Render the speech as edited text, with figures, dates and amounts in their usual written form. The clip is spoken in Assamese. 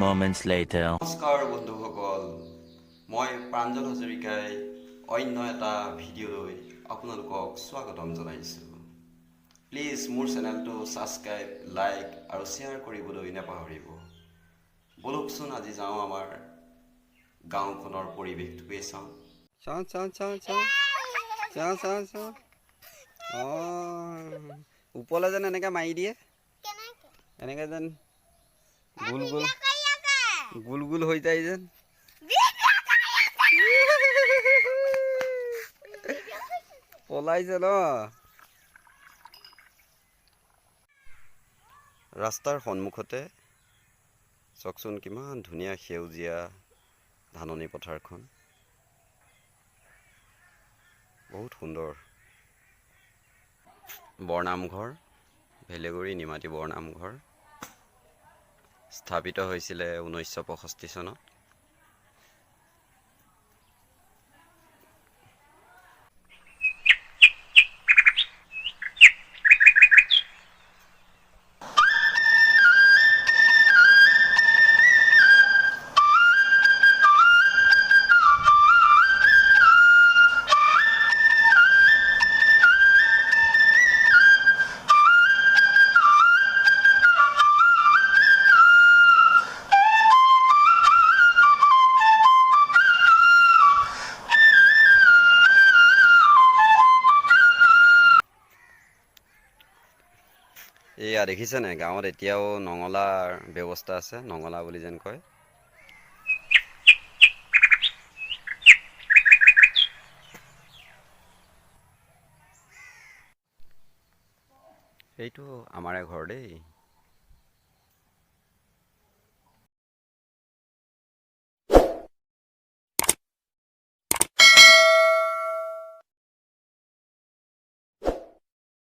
moments later. নমস্কাৰ বন্ধুসকল, মই প্ৰাঞ্জল হাজৰিকাই অন্য এটা ভিডিঅ'লৈ আপোনালোকক স্বাগতম জনাইছোঁ। প্লিজ মোৰ চেনেলটো ছাবস্ক্ৰাইব, লাইক আৰু শ্বেয়াৰ কৰিবলৈ নাপাহৰিব। বলকচোন আজি যাওঁ আমাৰ গাঁওখনৰ পৰিৱেশটোৱে চাওঁ। ওপৰলৈ যেন এনেকৈ মাৰি দিয়ে, এনেকৈ যেন গোল গোল গোল গোল হৈ যায় যেন। পলাইছে ন। ৰাস্তাৰ সন্মুখতে চাওকচোন কিমান ধুনীয়া সেউজীয়া ধাননি পথাৰখন, বহুত সুন্দৰ। বৰনামঘৰ, ভেলেগুৰি নিমাতী বৰনামঘৰ স্থাপিত হৈছিলে 1965 চনত। এয়া দেখিছেনে, গাঁৱত এতিয়াও নঙলাৰ ব্যৱস্থা আছে, নঙলা বুলি যেন কয়। এইটো আমাৰে ঘৰ দেই।